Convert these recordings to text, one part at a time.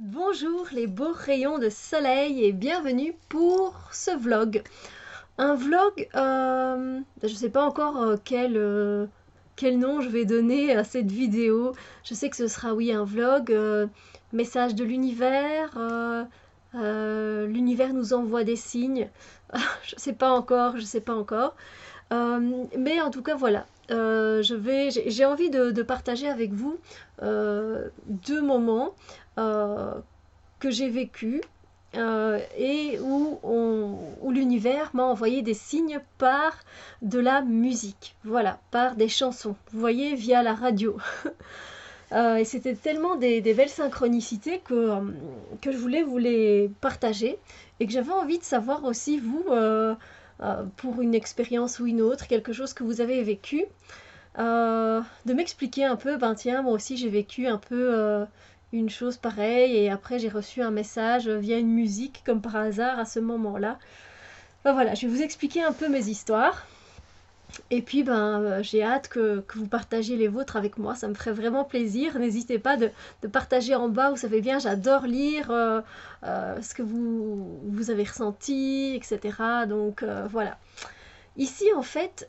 Bonjour les beaux rayons de soleil et bienvenue pour ce vlog. Un vlog, je ne sais pas encore quel nom je vais donner à cette vidéo. Je sais que ce sera oui un vlog, message de l'univers, l'univers nous envoie des signes. Je sais pas encore, je sais pas encore. Mais en tout cas voilà, j'ai envie de partager avec vous deux moments euh, que j'ai vécu et où l'univers m'a envoyé des signes par de la musique, voilà, par des chansons, vous voyez, via la radio. Et c'était tellement des belles synchronicités que je voulais vous les partager et que j'avais envie de savoir aussi, vous, pour une expérience ou une autre, quelque chose que vous avez vécu, de m'expliquer un peu, ben tiens, moi aussi j'ai vécu un peu une chose pareille et après j'ai reçu un message via une musique comme par hasard à ce moment-là. Ben voilà, je vais vous expliquer un peu mes histoires. Et puis ben j'ai hâte que vous partagiez les vôtres avec moi, ça me ferait vraiment plaisir. N'hésitez pas de partager en bas, vous savez bien, j'adore lire ce que vous avez ressenti, etc. Donc voilà. Ici en fait,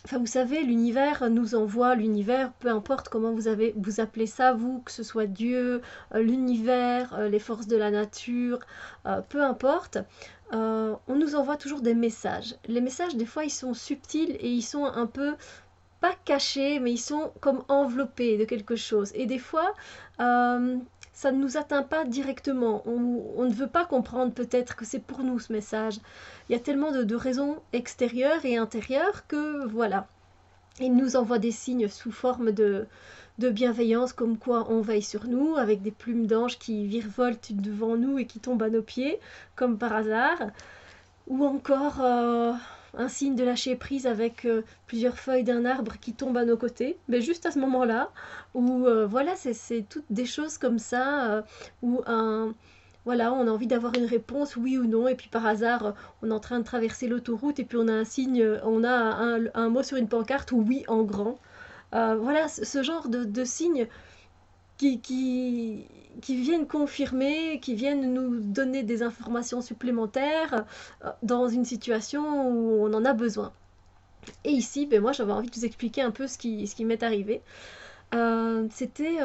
enfin, vous savez, l'univers nous envoie, l'univers, peu importe comment vous appelez ça, vous, que ce soit Dieu, l'univers, les forces de la nature, peu importe, on nous envoie toujours des messages. Les messages, des fois, ils sont subtils et ils sont un peu, pas cachés, mais ils sont comme enveloppés de quelque chose. Et des fois, euh, ça ne nous atteint pas directement. On ne veut pas comprendre peut-être que c'est pour nous ce message. Il y a tellement de raisons extérieures et intérieures que voilà. Il nous envoie des signes sous forme de bienveillance, comme quoi on veille sur nous, avec des plumes d'anges qui virevoltent devant nous et qui tombent à nos pieds, comme par hasard. Ou encore un signe de lâcher prise avec plusieurs feuilles d'un arbre qui tombent à nos côtés, mais juste à ce moment-là, où voilà, c'est toutes des choses comme ça, où voilà, on a envie d'avoir une réponse, oui ou non, et puis par hasard, on est en train de traverser l'autoroute, et puis on a un signe, on a un mot sur une pancarte, ou oui en grand. Voilà, ce genre de signes qui, qui, qui viennent confirmer, qui viennent nous donner des informations supplémentaires dans une situation où on en a besoin. Et ici, ben moi j'avais envie de vous expliquer un peu ce qui m'est arrivé. C'était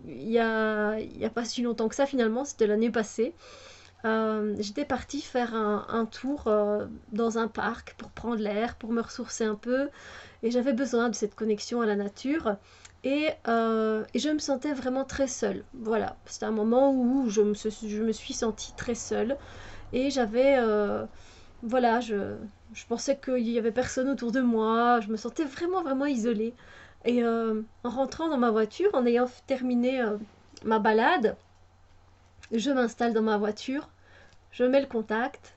il y a pas si longtemps que ça finalement, c'était l'année passée. J'étais partie faire un tour dans un parc pour prendre l'air, pour me ressourcer un peu, et j'avais besoin de cette connexion à la nature. Et je me sentais vraiment très seule. Voilà, c'était un moment où je me suis sentie très seule. Et j'avais... voilà, je pensais qu'il n'y avait personne autour de moi. Je me sentais vraiment, vraiment isolée. Et en rentrant dans ma voiture, en ayant terminé ma balade, je m'installe dans ma voiture, je mets le contact,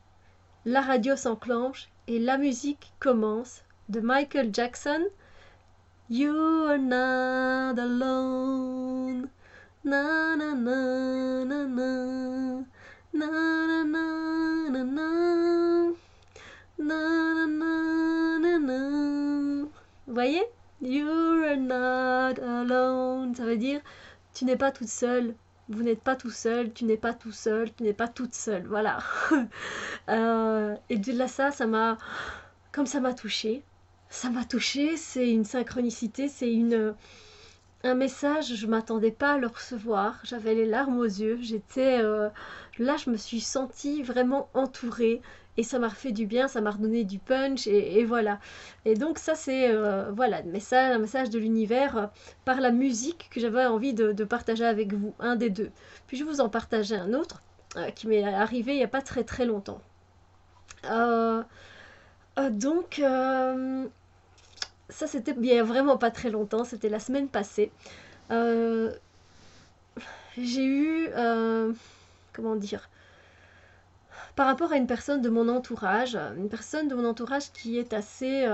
la radio s'enclenche et la musique commence de Michael Jackson. You are not alone. Na na na na na. Na na na na na. Na na na na na. Vous voyez? You are not alone. Ça veut dire tu n'es pas toute seule. Vous n'êtes pas tout seul, tu n'es pas tout seul, tu n'es pas toute seule. Voilà. Et de là, ça m'a. Comme ça m'a touchée. Ça m'a touchée, c'est une synchronicité, c'est un message, je m'attendais pas à le recevoir, j'avais les larmes aux yeux, j'étais là, je me suis sentie vraiment entourée et ça m'a refait du bien, ça m'a redonné du punch et voilà. Et donc ça c'est voilà, un message de l'univers par la musique que j'avais envie de partager avec vous, un des deux. Puis je vais vous en partager un autre qui m'est arrivé il n'y a pas très très longtemps. Euh, donc, ça, c'était il y a vraiment pas très longtemps, c'était la semaine passée. Euh, j'ai eu, comment dire, par rapport à une personne de mon entourage qui est assez,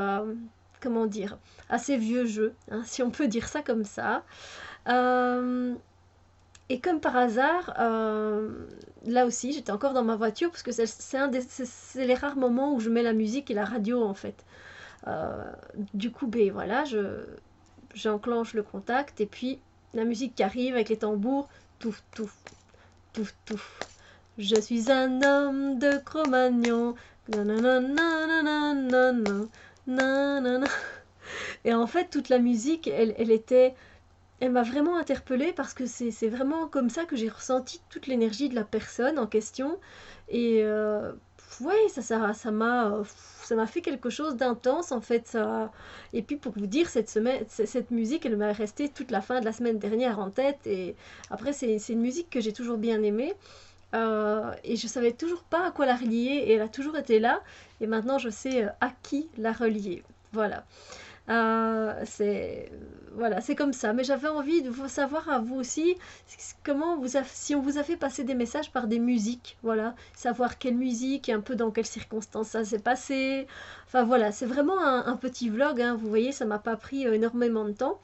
comment dire, assez vieux jeu, hein, si on peut dire ça comme ça. Euh, et comme par hasard, là aussi, j'étais encore dans ma voiture parce que c'est les rares moments où je mets la musique et la radio en fait. Du coup, ben voilà, j'enclenche le contact et puis la musique qui arrive avec les tambours, touf, touf, touf, touf. Je suis un homme de Cro-Magnon. Nanananananana, nanana. Et en fait, toute la musique, elle m'a vraiment interpellée parce que c'est vraiment comme ça que j'ai ressenti toute l'énergie de la personne en question. Et ouais, ça m'a fait quelque chose d'intense en fait. Ça. Et puis pour vous dire, cette musique, elle m'a resté toute la fin de la semaine dernière en tête. Et après, c'est une musique que j'ai toujours bien aimée. Et je savais toujours pas à quoi la relier. Et elle a toujours été là. Et maintenant, je sais à qui la relier. Voilà. C'est voilà, c'est comme ça. Mais j'avais envie de vous savoir à vous aussi si on vous a fait passer des messages par des musiques, voilà, savoir quelle musique et un peu dans quelles circonstances ça s'est passé. Enfin voilà, c'est vraiment un petit vlog, hein, vous voyez, ça m'a pas pris énormément de temps.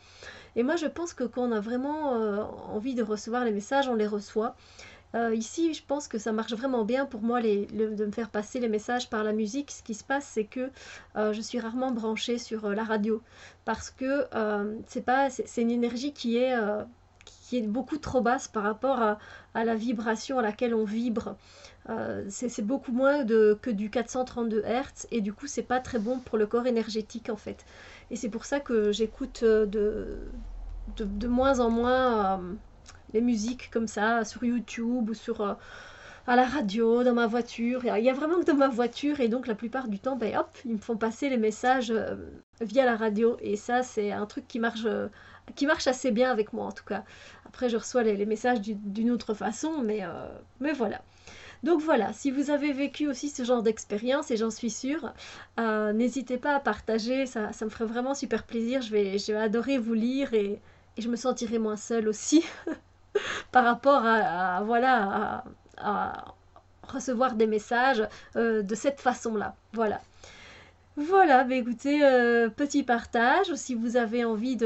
Et moi, je pense que quand on a vraiment envie de recevoir les messages, on les reçoit. Ici, je pense que ça marche vraiment bien pour moi de me faire passer les messages par la musique. Ce qui se passe, c'est que je suis rarement branchée sur la radio parce que c'est une énergie qui est beaucoup trop basse par rapport à la vibration à laquelle on vibre. C'est beaucoup moins que du 432 Hz et du coup, c'est pas très bon pour le corps énergétique en fait. Et c'est pour ça que j'écoute de moins en moins les musiques comme ça sur YouTube ou à la radio, dans ma voiture. Il y a vraiment que dans ma voiture et donc la plupart du temps, ben hop, ils me font passer les messages via la radio et ça c'est un truc qui marche assez bien avec moi en tout cas. Après je reçois les messages d'une autre façon, mais voilà. Donc voilà, si vous avez vécu aussi ce genre d'expérience, et j'en suis sûre, n'hésitez pas à partager, ça me ferait vraiment super plaisir, je vais adorer vous lire et je me sentirai moins seule aussi par rapport voilà, à recevoir des messages de cette façon-là. Voilà. Voilà, bah écoutez, petit partage. Si vous avez envie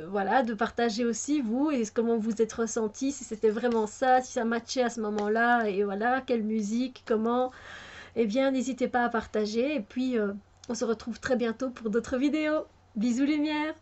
voilà, de partager aussi vous et comment vous êtes ressenti, si c'était vraiment ça, si ça matchait à ce moment-là, et voilà, quelle musique, comment, eh bien, n'hésitez pas à partager. Et puis, on se retrouve très bientôt pour d'autres vidéos. Bisous lumière!